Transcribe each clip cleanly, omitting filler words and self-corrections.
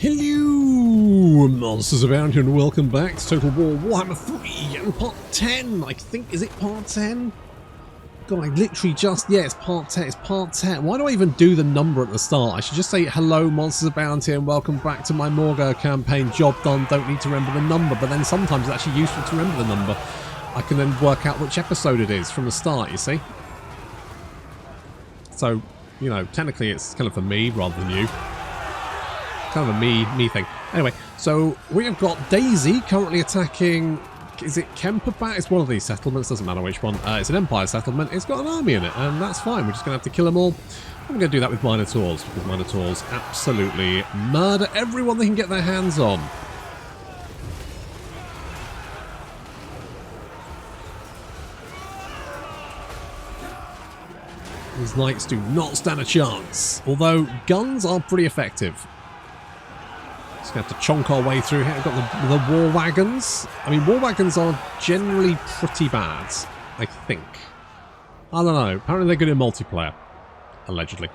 Hello, monsters abound here, and welcome back to Total War Warhammer 3 and part 10. I think, is it part 10? God, I literally just, yeah, it's part 10. It's part 10. Why do I even do the number at the start? I should just say, hello, monsters abound here, and welcome back to my Morghur campaign. Job done, don't need to remember the number, but then sometimes it's actually useful to remember the number. I can then work out which episode it is from the start, you see. So, you know, technically it's kind of for me rather than you. Kind of a me thing. Anyway, so we have got Daisy currently attacking, is it Kemperbat? It's one of these settlements, doesn't matter which one. It's an Empire settlement. It's got an army in it, and that's fine. We're just going to have to kill them all. I'm going to do that with Minotaurs, because Minotaurs absolutely murder everyone they can get their hands on. These knights do not stand a chance, although guns are pretty effective. Just going to have to chonk our way through here. We've got the war wagons. I mean, war wagons are generally pretty bad, I think. I don't know. Apparently they're good in multiplayer. Allegedly.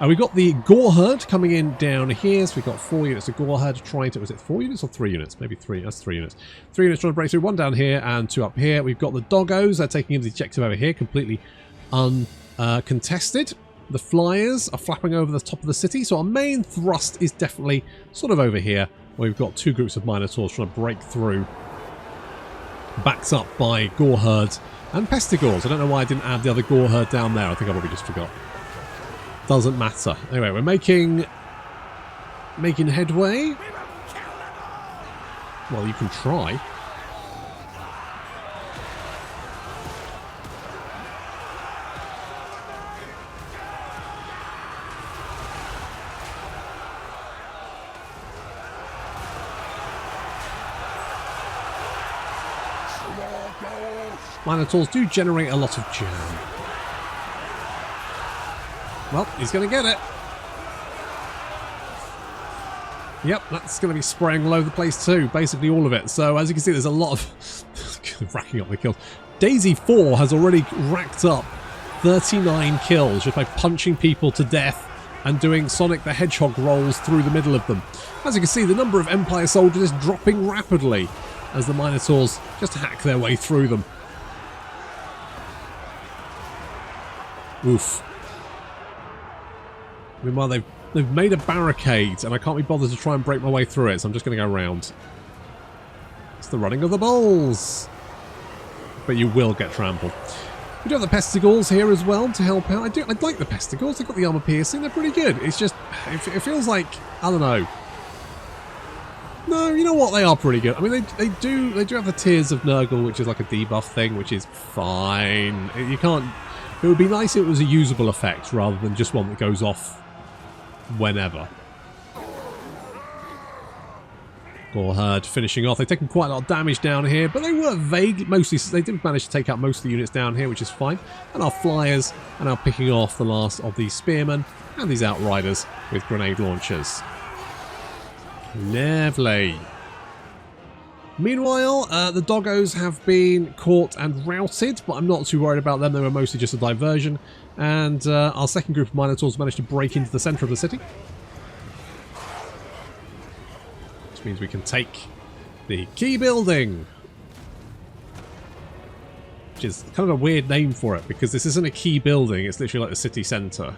We've got the Gore Herd coming in down here. So we've got 4 units of Gore Herd trying to... Was it 4 units or 3 units? Maybe 3. That's 3 units. 3 units trying to break through. 1 down here and 2 up here. We've got the Doggos. They're taking in the objective over here. Completely uncontested. The flyers are flapping over the top of the city, so our main thrust is definitely sort of over here, where we've got 2 groups of Minotaurs trying to break through, backed up by Gore Herd and Pestigores. I don't know why I didn't add the other Gore Herd down there. I think I probably just forgot. Doesn't matter. Anyway, we're making headway. Well, you can try. Minotaurs do generate a lot of jam. Well, he's going to get it. Yep, that's going to be spraying all over the place too. Basically all of it. So as you can see, there's a lot of... racking up the kills. Daisy 4 has already racked up 39 kills just by punching people to death and doing Sonic the Hedgehog rolls through the middle of them. As you can see, the number of Empire soldiers is dropping rapidly as the Minotaurs just hack their way through them. Oof. Meanwhile, they've made a barricade, and I can't be bothered to try and break my way through it, so I'm just going to go around. It's the running of the bulls. But you will get trampled. We do have the Pestigores here as well to help out. I like the Pestigores. They've got the armor piercing. They're pretty good. It's just, it feels like, I don't know. No, you know what? They are pretty good. I mean, they do have the Tears of Nurgle, which is like a debuff thing, which is fine. You can't... It would be nice if it was a usable effect rather than just one that goes off whenever. Gore Herd finishing off. They've taken quite a lot of damage down here, but they were vague. Mostly, they did manage to take out most of the units down here, which is fine. And our flyers are now picking off the last of these spearmen and these outriders with grenade launchers. Lovely. Meanwhile, the Doggos have been caught and routed, but I'm not too worried about them. They were mostly just a diversion. And our second group of Minotaurs managed to break into the centre of the city. Which means we can take the key building. Which is kind of a weird name for it, because this isn't a key building. It's literally like the city centre.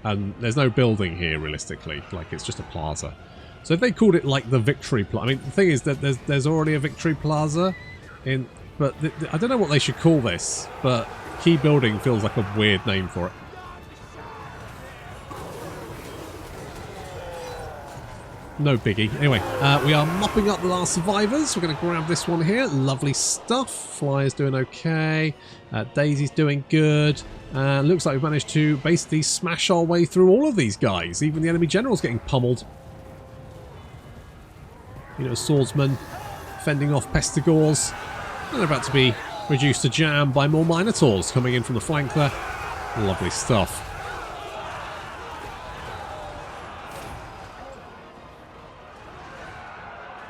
And there's no building here, realistically. Like, it's just a plaza. So if they called it like the Victory Plaza, I mean, the thing is that there's already a Victory Plaza in, but I don't know what they should call this, but key building feels like a weird name for it. No biggie. Anyway, we are mopping up the last survivors. We're going to grab this one here. Lovely stuff. Flyer's doing okay. Daisy's doing good. Looks like we've managed to basically smash our way through all of these guys. Even the enemy general's getting pummeled. You know, swordsmen fending off Pestigores. And they're about to be reduced to jam by more Minotaurs coming in from the flank there. Lovely stuff.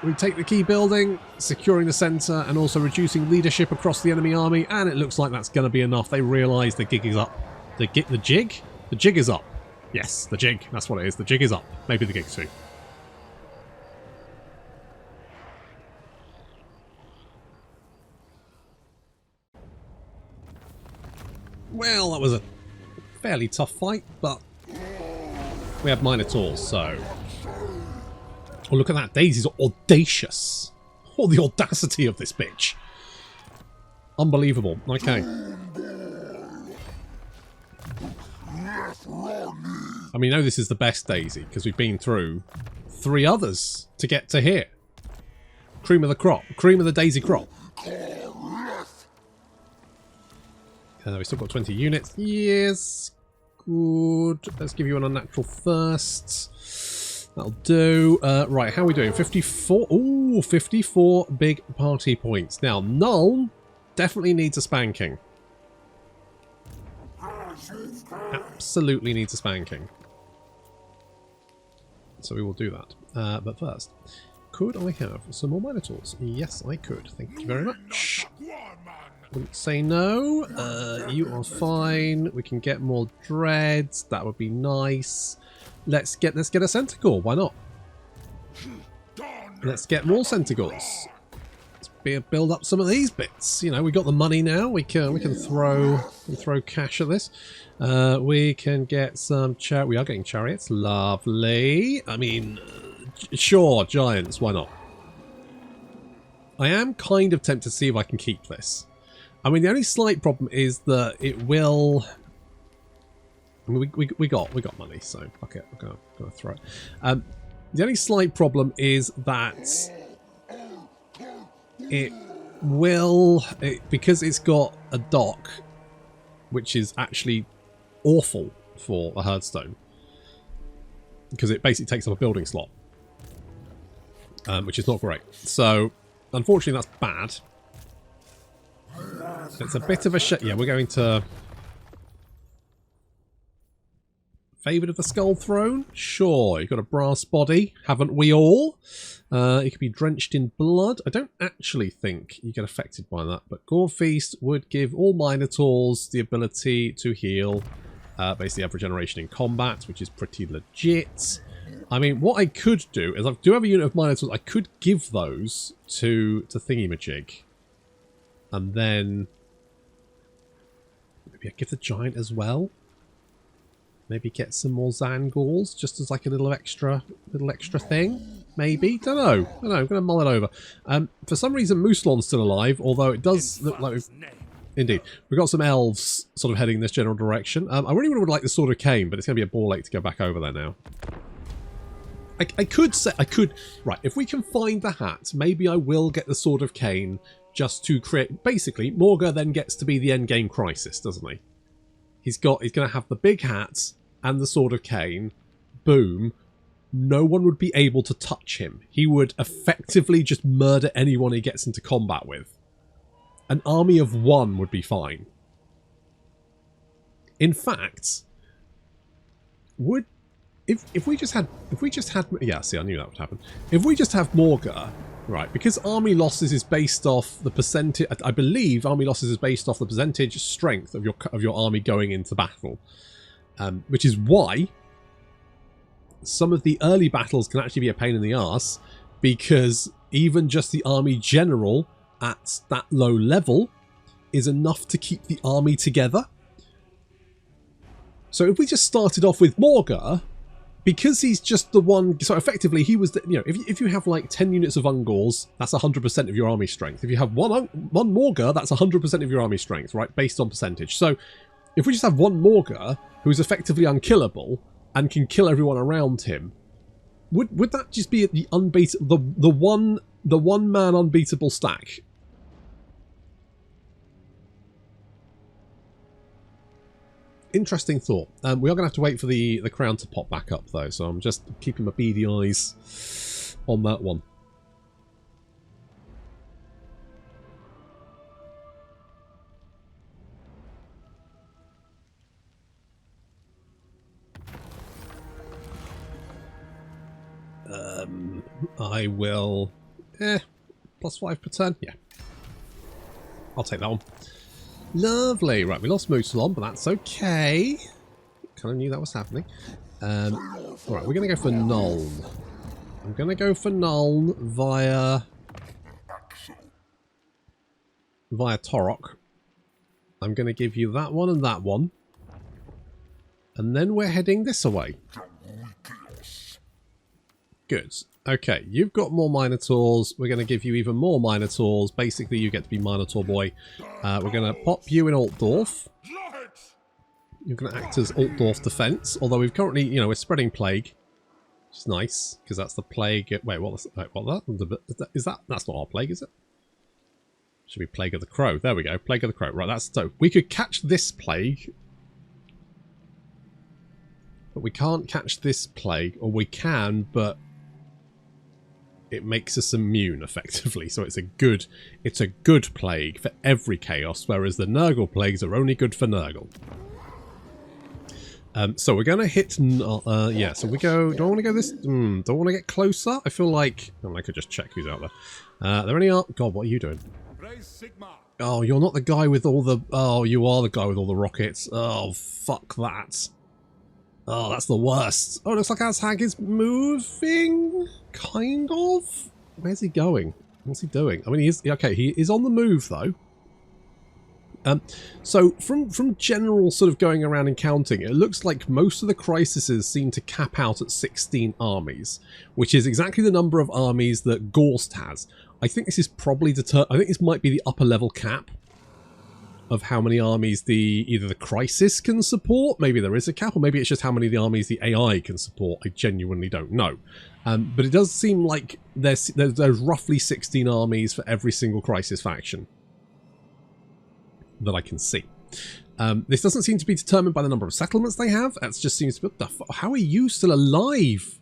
We take the key building, securing the centre, and also reducing leadership across the enemy army, and it looks like that's going to be enough. They realise the gig is up. The jig is up. Yes, the jig. That's what it is. The jig is up. Maybe the gig too. Well, that was a fairly tough fight, but we had Minotaurs, so... Oh, look at that. Daisy's audacious. Oh, the audacity of this bitch. Unbelievable. Okay. I mean, I know this is the best Daisy, because we've been through 3 others to get to here. Cream of the crop. Cream of the Daisy crop. We've still got 20 units. Yes. Good. Let's give you an unnatural first. That'll do. Right, how are we doing? 54. Ooh, 54 big party points. Now, Null definitely needs a spanking. Absolutely needs a spanking. So we will do that. But first, could I have some more Minotaurs? Yes, I could. Thank you very much. Wouldn't say no. You are fine. We can get more dreads. That would be nice. Let's get a Centaur. Why not? Let's get more Centaurs. Let's build up some of these bits. You know, we got the money now. We can throw cash at this. We can get some we are getting chariots. Lovely. I mean, sure, giants. Why not? I am kind of tempted to see if I can keep this. I mean, the only slight problem is that it will. I mean, we got money, so fuck it. I'm gonna throw it. The only slight problem is that it will, because it's got a dock, which is actually awful for a Hearthstone, because it basically takes up a building slot, which is not great. So, unfortunately, that's bad. It's a bit of a shit. Yeah, we're going to. Favoured of the Skull Throne? Sure, you've got a brass body, haven't we all? It could be drenched in blood. I don't actually think you get affected by that, but Gore Feast would give all Minotaurs the ability to heal basically every generation in combat, which is pretty legit. I mean, what I could do is I do have a unit of Minotaurs. I could give those to Thingy-Majig, and then maybe I give the Giant as well. Maybe get some more Zangors, just as like a little extra thing. Maybe, don't know. I'm going to mull it over. For some reason, Mousselon's still alive, although it does look like indeed we've got some elves sort of heading in this general direction. I really would like the Sword of Cain, but it's going to be a ball ache to go back over there now. I could right. If we can find the hat, maybe I will get the Sword of Cain just to create. Basically, Morghur then gets to be the end game Crisis, doesn't he? He's going to have the big hat and the Sword of Cain. Boom. No one would be able to touch him. He would effectively just murder anyone he gets into combat with. An army of 1 would be fine. In fact, if we just had yeah, see, I knew that would happen. If we just have Morghur, right, because army losses is based off the percentage. I believe army losses is based off the percentage strength of your army going into battle, which is why some of the early battles can actually be a pain in the arse, because even just the army general at that low level is enough to keep the army together. So if we just started off with Morghur, because he's just the one, so effectively he was the, you know, if you have like 10 units of Ungors, that's 100% of your army strength. If you have one Morghur, that's 100% of your army strength, right, based on percentage. So if we just have one Morghur who is effectively unkillable and can kill everyone around him, would that just be the unbeatable, the one man unbeatable stack? Interesting thought. We are going to have to wait for the crown to pop back up, though, so I'm just keeping my beady eyes on that one. I will... +5 per turn? Yeah. I'll take that one. Lovely. Right, we lost Mousselon, but that's okay. Kind of knew that was happening. Alright, we're going to go for Nuln. I'm going to go for Nuln via Torok. I'm going to give you that one and that one. And then we're heading this away. Good. Okay, you've got more Minotaurs. We're going to give you even more Minotaurs. Basically, you get to be Minotaur boy. We're going to pop you in Altdorf. You're going to act as Altdorf defense. Although we've currently, you know, we're spreading plague. Which is nice, because that's the plague. Wait, what? Is that? That's not our plague, is it? Should be Plague of the Crow. There we go. Plague of the Crow. Right, that's so. We could catch this plague. But we can't catch this plague. Or we can, but it makes us immune, effectively. So it's a good plague for every chaos, whereas the Nurgle plagues are only good for Nurgle. So we're going to hit... yeah, so we go... Do I want to go this... do I want to get closer? I feel like... Oh, I could just check who's out there. Are there any... God, what are you doing? Oh, you're not the guy with all the... Oh, you are the guy with all the rockets. Oh, fuck that. Oh, that's the worst. Oh, it looks like Azhag is moving? Kind of? Where's he going? What's he doing? I mean, he is... Okay, he is on the move, though. So, from general sort of going around and counting, it looks like most of the crises seem to cap out at 16 armies, which is exactly the number of armies that Gorst has. I think this is probably I think this might be the upper level cap of how many armies either the crisis can support. Maybe there is a cap, or maybe it's just how many of the armies the AI can support. I genuinely don't know. But it does seem like there's roughly 16 armies for every single crisis faction that I can see. This doesn't seem to be determined by the number of settlements they have. That just seems to be... How are you still alive?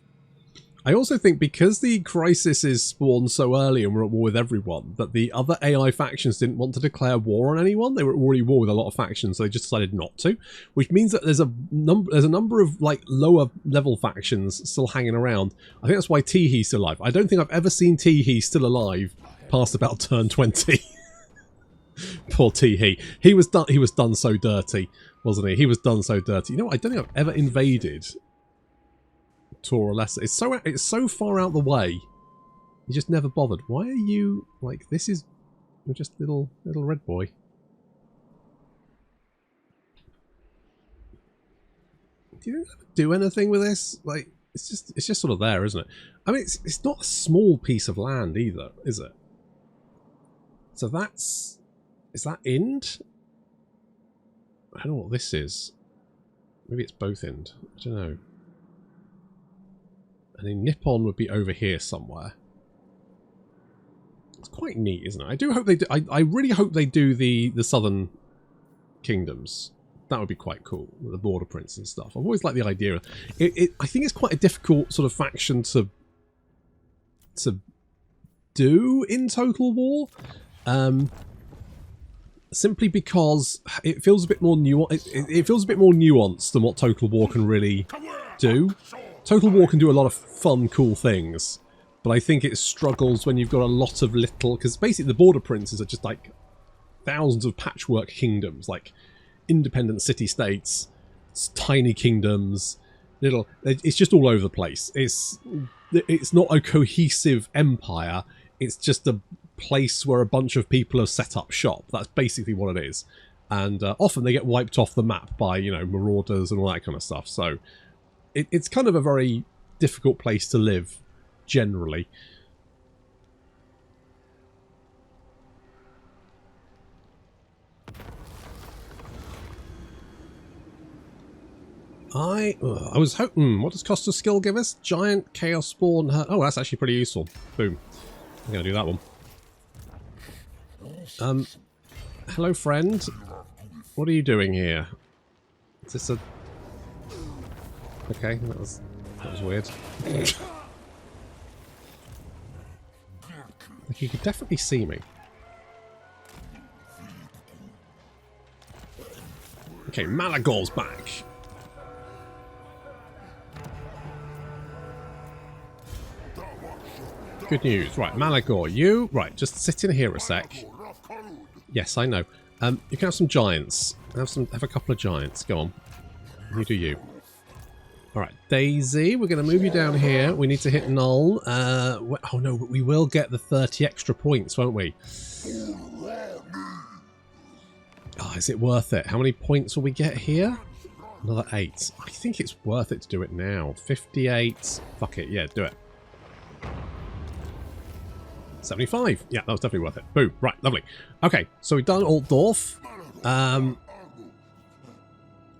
I also think because the crisis is spawned so early and we're at war with everyone, that the other AI factions didn't want to declare war on anyone. They were already at war with a lot of factions, so they just decided not to. Which means that there's a number of like lower level factions still hanging around. I think that's why Teehee's still alive. I don't think I've ever seen Teehee still alive past about turn 20. Poor Teehee. He was done so dirty, wasn't he? He was done so dirty. You know what? I don't think I've ever invaded Tor or Lesser. It's so far out the way. You just never bothered. Why are you like this? You're just little red boy. Do you ever do anything with this? Like it's just sort of there, isn't it? I mean, it's not a small piece of land either, is it? So that's... Is that Ind? I don't know what this is. Maybe it's both Ind. I don't know. And then Nippon would be over here somewhere. It's quite neat, isn't it? I do hope they do. I really hope they do the southern kingdoms. That would be quite cool. The border prince and stuff. I've always liked the idea of it. I think it's quite a difficult sort of faction to do in Total War. Simply because it feels a bit more it feels a bit more nuanced than what Total War can really do. Total War can do a lot of fun, cool things, but I think it struggles when you've got a lot of little... Because basically the border princes are just like thousands of patchwork kingdoms, like independent city-states, tiny kingdoms, little... It's just all over the place. It's not a cohesive empire, it's just a place where a bunch of people have set up shop. That's basically what it is. And often they get wiped off the map by, you know, marauders and all that kind of stuff. So it's kind of a very difficult place to live, generally. I was hoping... what does Cost of Skill give us? Giant Chaos Spawn... Oh, that's actually pretty useful. Boom. I'm going to do that one. Hello, friend. What are you doing here? Is this a... Okay, that was weird. Like, you could definitely see me. Okay, Malagor's back. Good news. Right, Malagor, you... Right, just sit in here a sec. Yes, I know. You can have some giants. Have a couple of giants. Go on. You do you. Alright, Daisy, we're going to move you down here. We need to hit null. Oh no, but we will get the 30 extra points, won't we? Oh, is it worth it? How many points will we get here? Another 8. I think it's worth it to do it now. 58. Fuck it. Yeah, do it. 75. Yeah, that was definitely worth it. Boom. Right, lovely. Okay, so we've done Altdorf.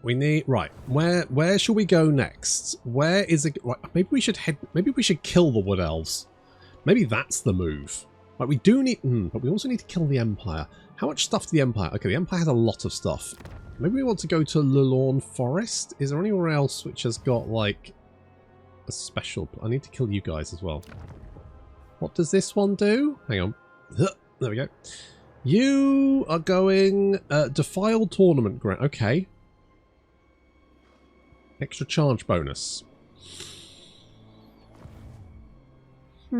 We need... Right, where shall we go next? Where is it... Right, maybe we should head... Maybe we should kill the Wood Elves. Maybe that's the move. Right, we do need... but we also need to kill the Empire. How much stuff to the Empire? Okay, the Empire has a lot of stuff. Maybe we want to go to Lorne Forest. Is there anywhere else which has got, like, a special... I need to kill you guys as well. What does this one do? Hang on. There we go. You are going... Defiled Tournament Ground. Okay. Extra charge bonus. I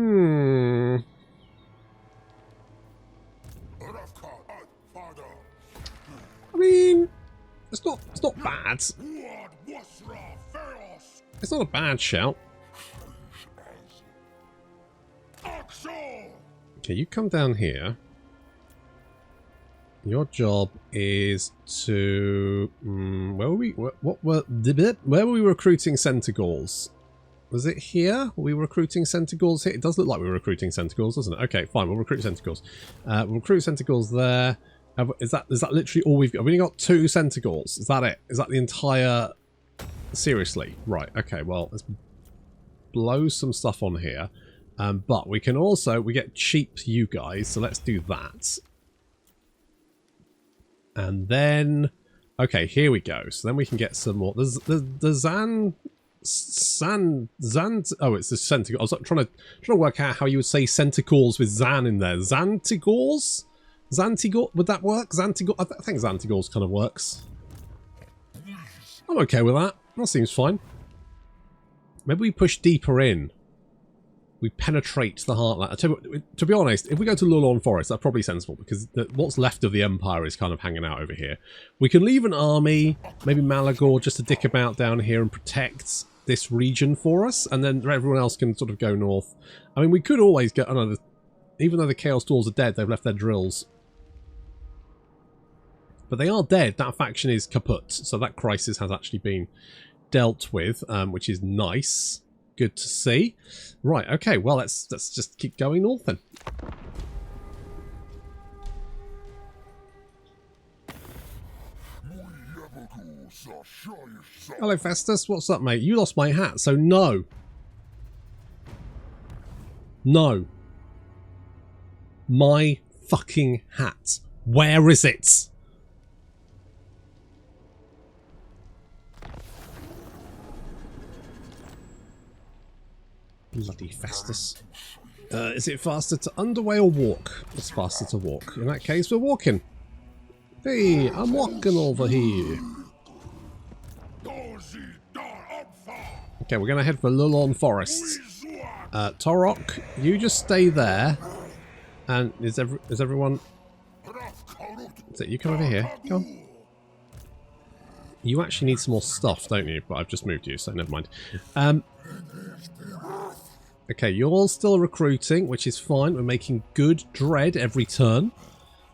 mean, it's not bad. It's not a bad shout. Okay, you come down here. Your job is to where were we? Where were we recruiting Centigauls? Was it here? Were we recruiting Centigauls here? It does look like we were recruiting Centigauls, doesn't it? Okay, fine. We'll recruit Centigauls. We'll recruit Centigauls there. Is that literally all we've got? We've only got 2 Centigauls. Is that it? Is that the entire... Seriously? Right. Okay, well, let's blow some stuff on here. But we can also... We get cheap you guys, so let's do that. And then... Okay, here we go. So then we can get some more... The Zan... Oh, it's the Centigauls. I was trying to work out how you would say Centigauls with Zan in there. Zantigauls? Zantigor, would that work? Zantigor, I think Zantigors kind of works. I'm okay with that. That seems fine. Maybe we push deeper in. We penetrate the heartland. To be honest, if we go to Lorne Forest, that's probably sensible because what's left of the Empire is kind of hanging out over here. We can leave an army, maybe Malagor, just to dick about down here and protect this region for us, and then everyone else can sort of go north. I mean, we could always get another... Even though the Chaos Dwarves are dead, they've left their drills. But they are dead. That faction is kaput. So that crisis has actually been dealt with, which is nice. Good to see. Right, okay, well, let's just keep going north then. Hello, Festus. What's up, mate? You lost my hat, so no. No. My fucking hat. Where is it? Bloody Festus. Is it faster to underway or walk? It's faster to walk. In that case, we're walking. Hey, I'm walking over here. Okay, we're going to head for Lorne Forest. Torok, you just stay there. And is everyone... Is it you come over here? Come on. You actually need some more stuff, don't you? But I've just moved you, so never mind. Okay, you're all still recruiting, which is fine. We're making good dread every turn,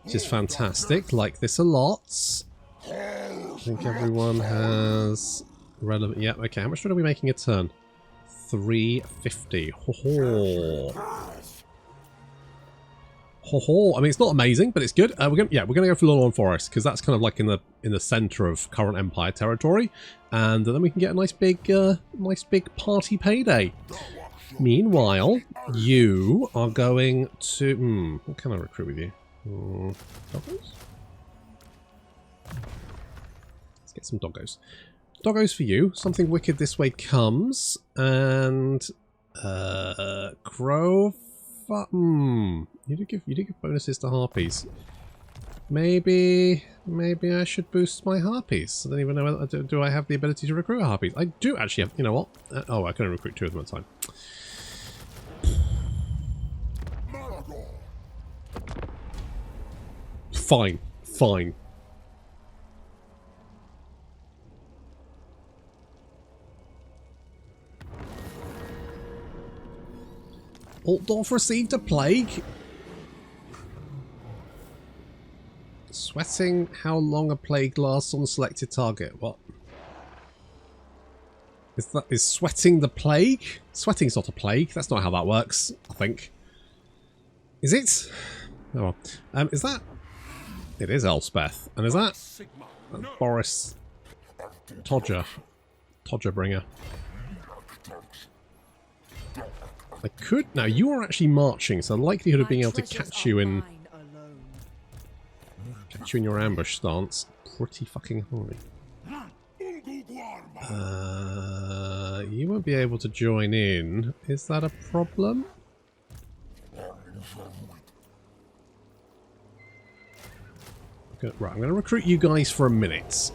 which is fantastic. Like this a lot. I think everyone has relevant... Yeah, okay. How much dread are we making a turn? 350. Ho ho. Ho ho. I mean, it's not amazing, but it's good. We're gonna go for Lorne Forest because that's kind of like in the center of current Empire territory, and then we can get a nice big party payday. Meanwhile, you are going to... what can I recruit with you? Doggos? Let's get some doggos. Doggos for you. Something wicked this way comes. And... Crow... You did give bonuses to harpies. Maybe I should boost my harpies. I don't even know whether, do I have the ability to recruit harpies? I do actually have... You know what? Oh, I can only recruit 2 of them at a time. Fine. Fine. Altdorf received a plague. Sweating how long a plague lasts on selected target. What? Is sweating the plague? Sweating's not a plague. That's not how that works, I think. Is it? Oh well. Is that... It is Elspeth. And is that... Boris... Todger bringer. I could... Now, you are actually marching, so the likelihood of being able to catch you in... Catch you in your ambush stance. Pretty fucking high. You won't be able to join in. Is that a problem? Right, I'm going to recruit you guys for a minute.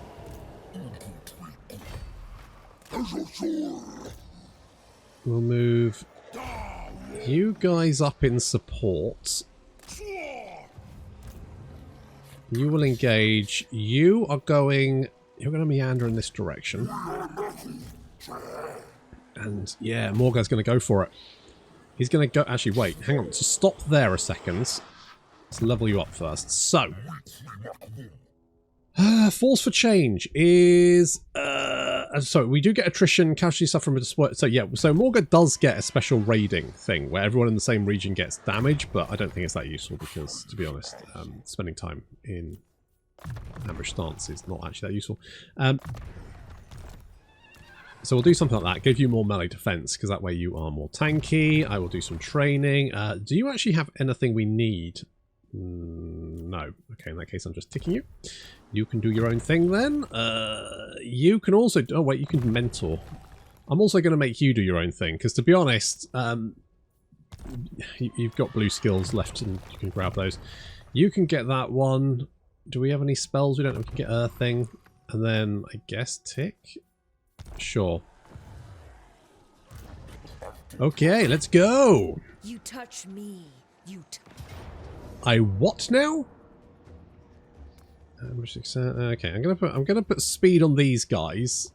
We'll move you guys up in support. You will engage. You are going... You're going to meander in this direction. And yeah, Morghur's going to go for it. He's going to go... Actually, wait. Hang on. So stop there a second. Let's level you up first. So. Force for change is... so we do get attrition, casualty suffering. So yeah, so Morghur does get a special raiding thing where everyone in the same region gets damage, but I don't think it's that useful because, to be honest, spending time in ambush stance is not actually that useful. So we'll do something like that. Give you more melee defense because that way you are more tanky. I will do some training. Do you actually have anything we need? No. Okay, in that case, I'm just ticking you. You can do your own thing then. You can also... Oh, wait, you can mentor. I'm also going to make you do your own thing, because to be honest, you've got blue skills left and you can grab those. You can get that one. Do we have any spells? We don't know. We can get Earthing. And then, I guess, tick? Sure. Okay, let's go! You touch me. I what now? Okay, I'm gonna put speed on these guys,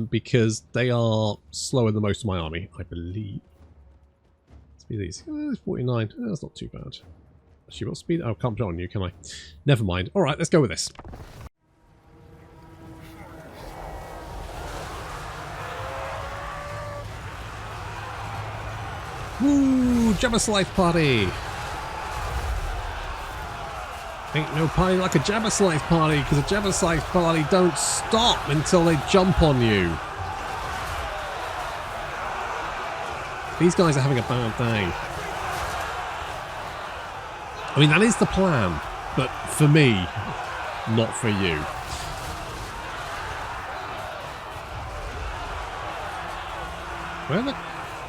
because they are slower than most of my army, I believe. Speed these. 49. That's not too bad. Actually, what speed? Oh, can't put it on you, can I? Never mind. All right, let's go with this. Woo! Jabba Slice party. Ain't no party like a Jabba Slice party, because a Jabba Slice party don't stop until they jump on you. These guys are having a bad day. I mean, that is the plan, but for me, not for you. Where the...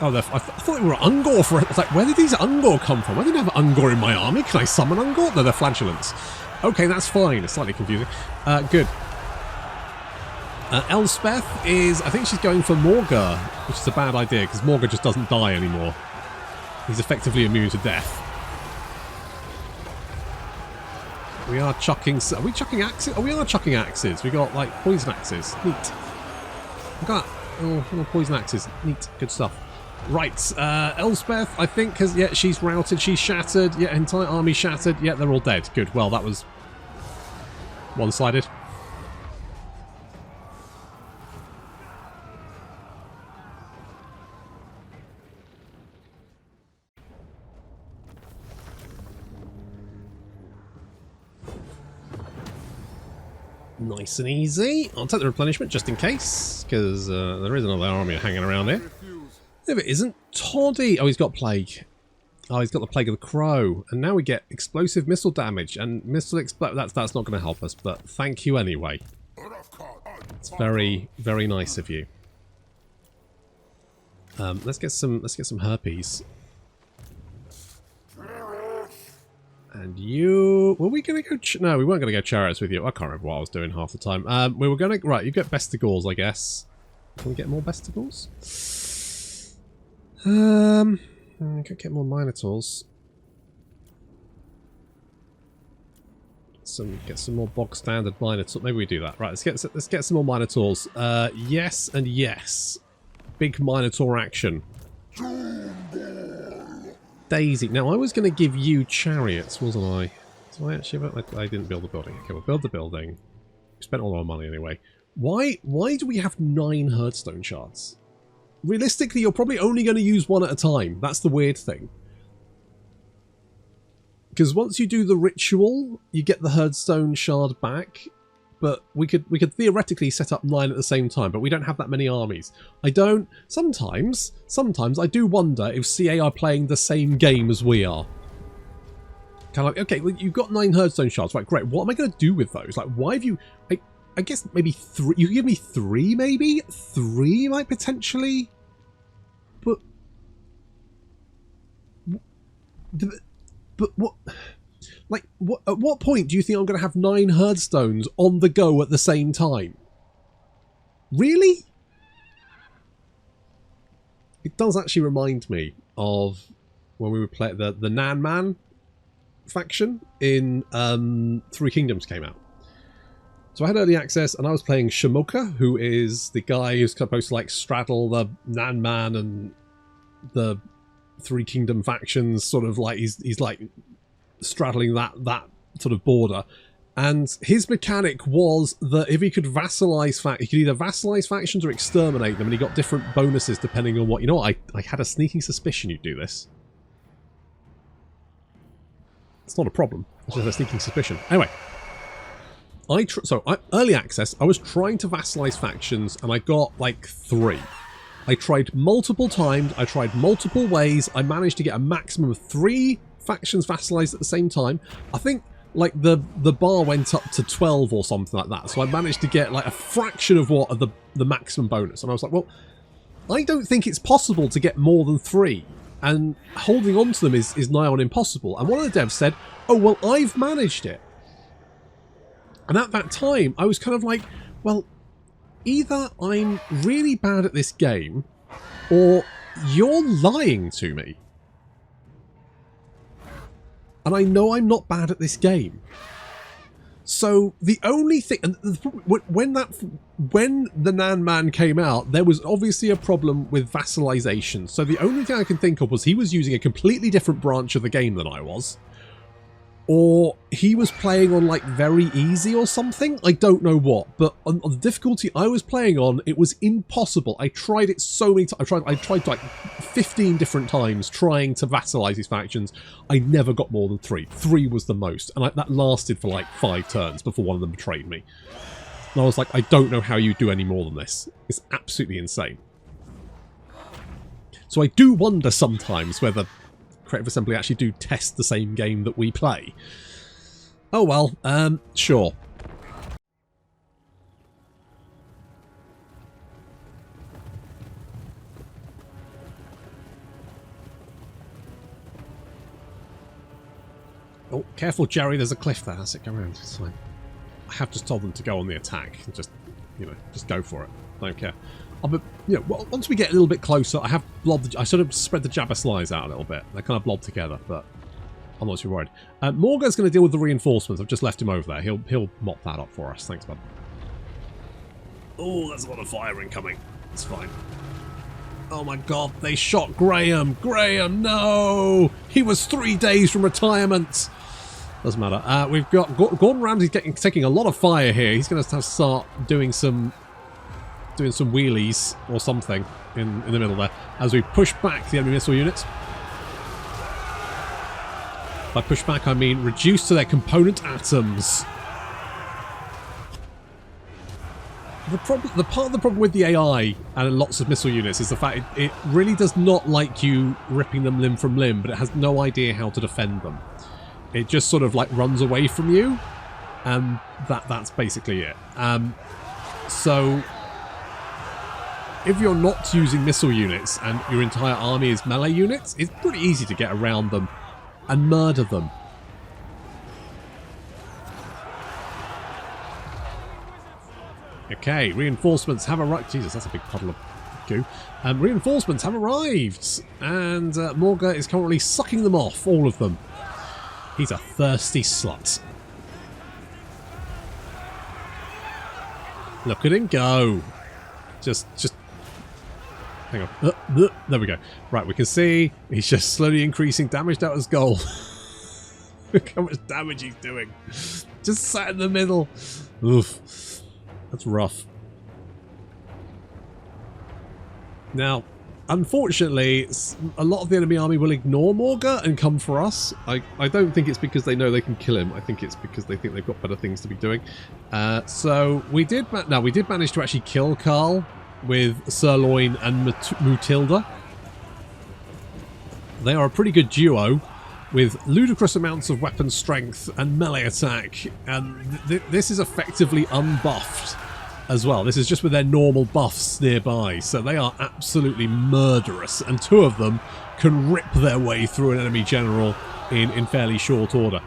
Oh, I thought they were Ungor for it. I was like, where did these Ungor come from? I didn't have Ungor in my army. Can I summon Ungor? No, they're flatulence. Okay, that's fine. It's slightly confusing. Good. Elspeth is... I think she's going for Morghur, which is a bad idea, because Morghur just doesn't die anymore. He's effectively immune to death. We are chucking... Are we chucking axes? Oh, we are chucking axes. We got, like, poison axes. Neat. Look at that. Oh, poison axes. Neat. Good stuff. Right, Elspeth, I think, has... Yeah, she's routed. She's shattered. Yeah, entire army shattered. Yeah, they're all dead. Good. Well, that was one-sided. Nice and easy. I'll take the replenishment just in case, because there is another army hanging around here. If it isn't, Toddy. Oh, he's got plague. Oh, he's got the plague of the crow, and now we get explosive missile damage and missile explode. That's not going to help us, but thank you anyway. It's very, very nice of you. Let's get some herpes. And you... Were we going to go... No, we weren't going to go chariots with you. I can't remember what I was doing half the time. We were going to... Right, you get bestigals, I guess. Can we get more bestigals? Could get more minotaurs. Get some more bog standard minotaurs. Maybe we do that. Right, let's get some more minotaurs. Yes and yes. Big minotaur action. Daisy. Now, I was going to give you chariots, wasn't I? I actually... I didn't build the building. Okay, we'll build the building. We spent all our money anyway. Why do we have 9 Herdstone shards? Realistically, you're probably only going to use one at a time. That's the weird thing. Because once you do the ritual, you get the Herdstone shard back. But we could theoretically set up 9 at the same time, but we don't have that many armies. Sometimes I do wonder if CA are playing the same game as we are. Kind of like, okay, well, you've got 9 Herdstone shards, right, great. What am I going to do with those? Like, why have you... I guess maybe 3... You give me 3, maybe? 3 might potentially... But what... Like, at what point do you think I'm going to have 9 Herdstones on the go at the same time? Really? It does actually remind me of when we would play the Nan Man faction in Three Kingdoms came out. So I had early access and I was playing Shamoka, who is the guy who's supposed to like straddle the Nan Man and the Three Kingdom factions, sort of like he's like straddling that sort of border. And his mechanic was that if he could vassalize he could either vassalize factions or exterminate them, and he got different bonuses depending on what... You know what? I had a sneaking suspicion you'd do this. It's not a problem. It's just a sneaking suspicion. Anyway, early access, I was trying to vassalize factions, and I got like 3. I tried multiple times, I tried multiple ways, I managed to get a maximum of 3 factions vassalized at the same time. I think like the bar went up to 12 or something like that, so I managed to get like a fraction of what of the maximum bonus. And I was like, well, I don't think it's possible to get more than 3, and holding on to them is nigh on impossible. And one of the devs said, oh well, I've managed it. And at that time I was kind of like, well, either I'm really bad at this game or you're lying to me. And I know I'm not bad at this game. So the only thing... And when the Nan Man came out, there was obviously a problem with vassalization. So the only thing I can think of was he was using a completely different branch of the game than I was. Or he was playing on like very easy or something. I don't know what. But on the difficulty I was playing on, it was impossible. I tried it so many times. I tried like 15 different times trying to vassalize these factions. I never got more than 3. 3 was the most. And that lasted for like 5 turns before one of them betrayed me. And I was like, I don't know how you do any more than this. It's absolutely insane. So I do wonder sometimes whether Creative Assembly actually do test the same game that we play. Oh well, sure. Oh, careful, Jerry, there's a cliff there. That's it, go around. It's fine. I have just told them to go on the attack. Just, you know, just go for it. I don't care. But, you know, once we get a little bit closer, I have blobbed I sort of spread the Jabba slides out a little bit. They're kind of blobbed together, but I'm not too worried. Morghur's going to deal with the reinforcements. I've just left him over there. He'll mop that up for us. Thanks, bud. Oh, there's a lot of fire incoming. It's fine. Oh my god, they shot Graham. Graham, no! He was 3 days from retirement. Doesn't matter. We've got Gordon Ramsay's taking a lot of fire here. He's going to have to start doing some wheelies or something in the middle there as we push back the enemy missile units. By push back I mean reduce to their component atoms. Part of the problem with the AI and lots of missile units is the fact it really does not like you ripping them limb from limb, but it has no idea how to defend them. It just sort of like runs away from you, and that's basically it. So if you're not using missile units and your entire army is melee units, it's pretty easy to get around them and murder them. Okay, reinforcements have arrived. Jesus, that's a big puddle of goo. Reinforcements have arrived, and Morghur is currently sucking them off, all of them. He's a thirsty slut. Look at him go. Just hang on. There we go. Right, we can see he's just slowly increasing damage out his goal. Look how much damage he's doing. Just sat in the middle. Oof. That's rough. Now, unfortunately, a lot of the enemy army will ignore Morghur and come for us. I don't think it's because they know they can kill him. I think it's because they think they've got better things to be doing. So we did manage to actually kill Carl with Sirloin and Mutilda. They are a pretty good duo with ludicrous amounts of weapon strength and melee attack, and this is effectively unbuffed as well. This is just with their normal buffs nearby, so they are absolutely murderous, and two of them can rip their way through an enemy general in fairly short order.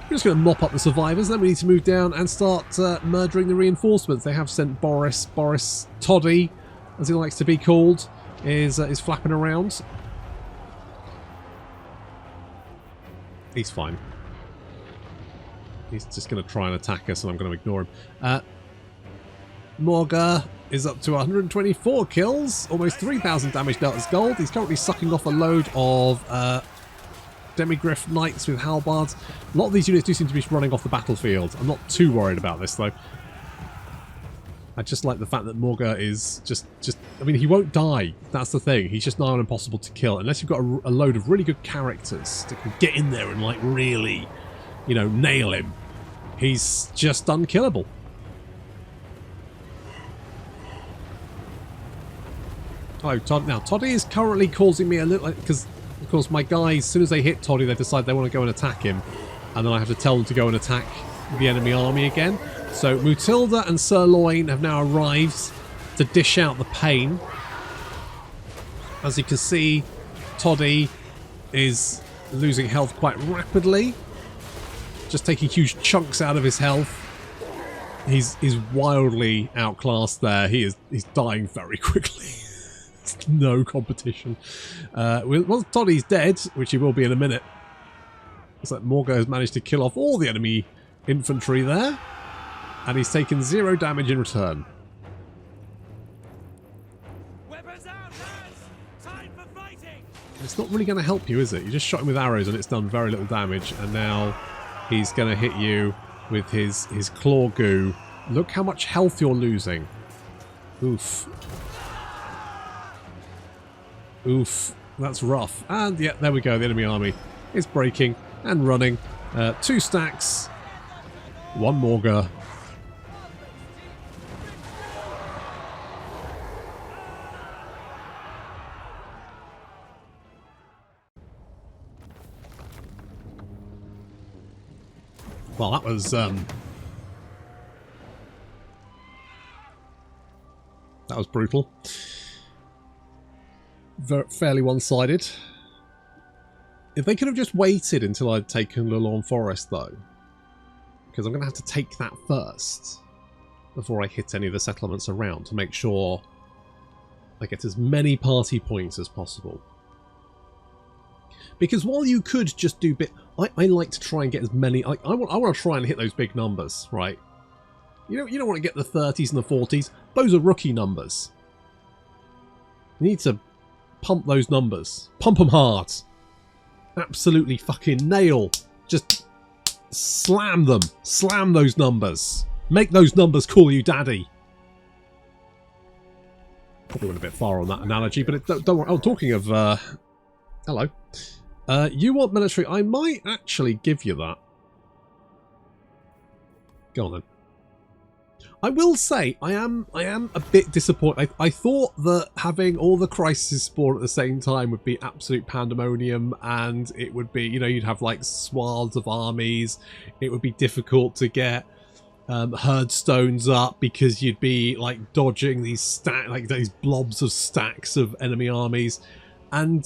We're just going to mop up the survivors, then we need to move down and start murdering the reinforcements. They have sent Boris Toddy, as he likes to be called, is flapping around. He's fine. He's just going to try and attack us, and I'm going to ignore him. Morghur is up to 124 kills, almost 3,000 damage dealt as gold. He's currently sucking off a load of Demigryph Knights with halbards. A lot of these units do seem to be running off the battlefield. I'm not too worried about this, though. I just like the fact that Morghur is just I mean, he won't die. That's the thing. He's just nigh on impossible to kill. Unless you've got a load of really good characters that can get in there and, like, really, you know, nail him. He's just unkillable. Oh, now, Toddy is currently causing me a little... Because, of course, my guys, as soon as they hit Toddy, they decide they want to go and attack him. And then I have to tell them to go and attack the enemy army again. So Mutilda and Sirloin have now arrived to dish out the pain. As you can see, Toddy is losing health quite rapidly. Just taking huge chunks out of his health. He's wildly outclassed there. He's dying very quickly. It's no competition. Once Toddy's dead, which he will be in a minute, looks like Morghur has managed to kill off all the enemy infantry there. And he's taken 0 damage in return. Weapons out, lads! Time for fighting! It's not really going to help you, is it? You just shot him with arrows and it's done very little damage. And now he's going to hit you with his claw goo. Look how much health you're losing. Oof. Oof. That's rough. And yeah, there we go. The enemy army is breaking and running. 2 stacks. 1 Morghur. Well, that was brutal. Fairly one-sided. If they could have just waited until I'd taken Lelorn Forest, though, because I'm going to have to take that first before I hit any of the settlements around to make sure I get as many party points as possible. Because while you could just do I like to try and get as many... I want to try and hit those big numbers, right? You don't want to get the 30s and the 40s. Those are rookie numbers. You need to pump those numbers. Pump them hard. Absolutely fucking nail. Just slam them. Slam those numbers. Make those numbers call you daddy. Probably went a bit far on that analogy, but don't worry. Oh, talking of... hello. You want military? I might actually give you that. Go on then. I will say I am a bit disappointed. I thought that having all the crises spawn at the same time would be absolute pandemonium, and it would be, you know, you'd have like swaths of armies. It would be difficult to get herd stones up because you'd be like dodging these these blobs of stacks of enemy armies, and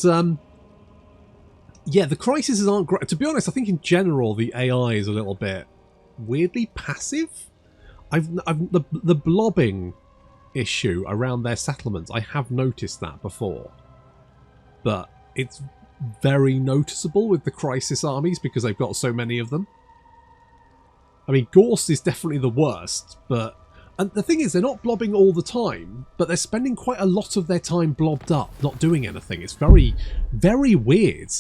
yeah, the crises aren't great. To be honest, I think in general the AI is a little bit weirdly passive. The blobbing issue around their settlements, I have noticed that before, but it's very noticeable with the crisis armies because they've got so many of them. I mean, Gorst is definitely the worst, and the thing is, they're not blobbing all the time, but they're spending quite a lot of their time blobbed up, not doing anything. It's very, very weird.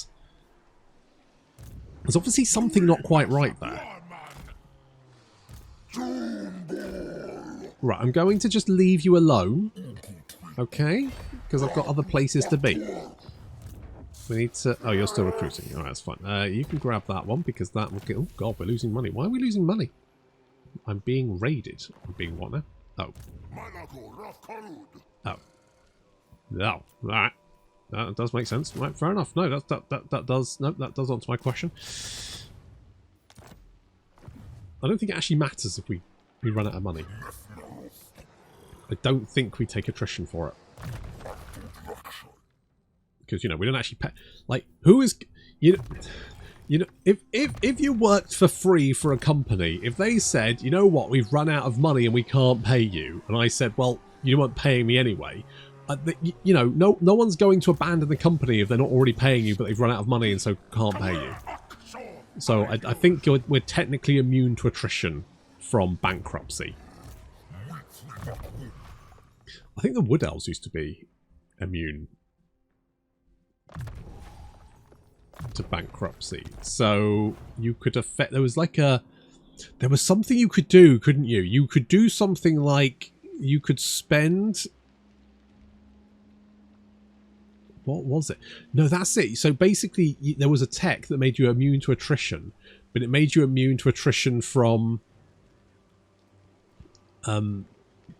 There's obviously something not quite right there. Right, I'm going to just leave you alone. Okay? Because I've got other places to be. We need to... Oh, you're still recruiting. Alright, that's fine. You can grab that one because that will get... Oh, God, we're losing money. Why are we losing money? I'm being raided. I'm being what now? Oh. Oh. No. Alright. That does make sense. Right, fair enough. No, that does... No, that does answer my question. I don't think it actually matters if we run out of money. I don't think we take attrition for it. Because, you know, we don't actually pay... Like, who is... You know, if you worked for free for a company, if they said, you know what, we've run out of money and we can't pay you, and I said, well, you weren't paying me anyway, you know, no one's going to abandon the company if they're not already paying you, but they've run out of money and so can't pay you. So I think we're technically immune to attrition from bankruptcy. I think the Wood Elves used to be immune to bankruptcy. So you could affect... There was like a... There was something you could do, couldn't you? You could do something like... You could spend... What was it? No, that's it. So basically, there was a tech that made you immune to attrition, but it made you immune to attrition from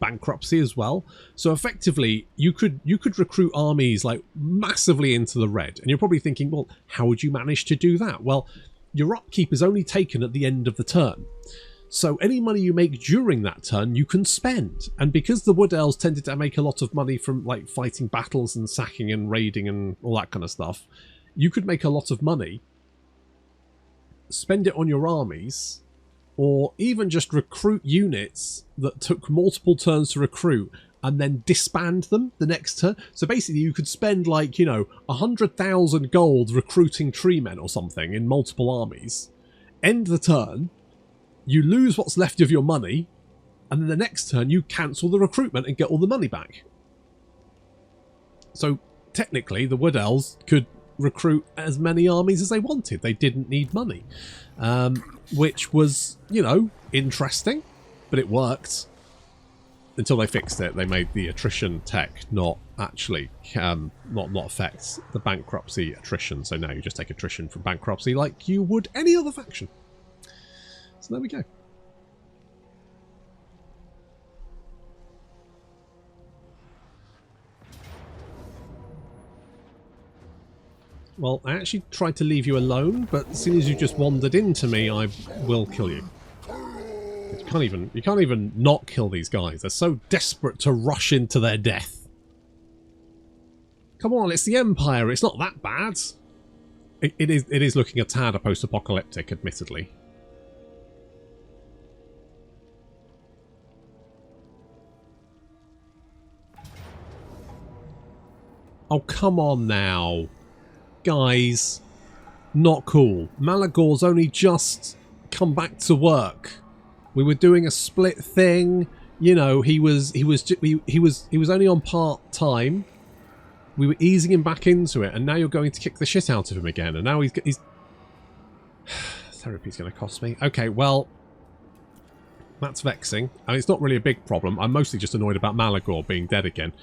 bankruptcy as well. So effectively, you could recruit armies like massively into the red, and you're probably thinking, well, how would you manage to do that? Well, your upkeep is only taken at the end of the turn. So any money you make during that turn, you can spend. And because the Wood Elves tended to make a lot of money from like fighting battles and sacking and raiding and all that kind of stuff, you could make a lot of money, spend it on your armies, or even just recruit units that took multiple turns to recruit and then disband them the next turn. So basically you could spend like, you know, 100,000 gold recruiting tree men or something in multiple armies, end the turn, you lose what's left of your money, and then the next turn you cancel the recruitment and get all the money back. So technically the Wood Elves could recruit as many armies as they wanted. They didn't need money. Which was, you know, interesting, but it worked until they fixed it. They made the attrition tech not actually not affect the bankruptcy attrition. So now you just take attrition from bankruptcy like you would any other faction. So there we go. Well, I actually tried to leave you alone, but as soon as you just wandered into me, I will kill you. You can't even not kill these guys. They're so desperate to rush into their death. Come on, it's the Empire. It's not that bad. It is looking a tad post-apocalyptic, admittedly. Oh, come on now. Guys, not cool. Malagor's only just come back to work. We were doing a split thing. You know, he was only on part-time. We were easing him back into it, and now you're going to kick the shit out of him again. And now he's therapy's going to cost me. Okay, well, that's vexing. I mean, it's not really a big problem. I'm mostly just annoyed about Malagor being dead again.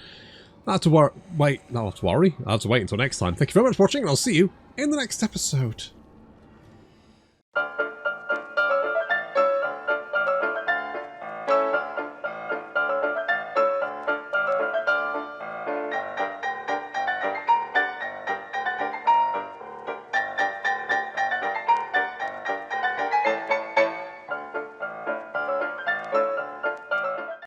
I have to worry. Wait, not to worry. I have to wait until next time. Thank you very much for watching, and I'll see you in the next episode.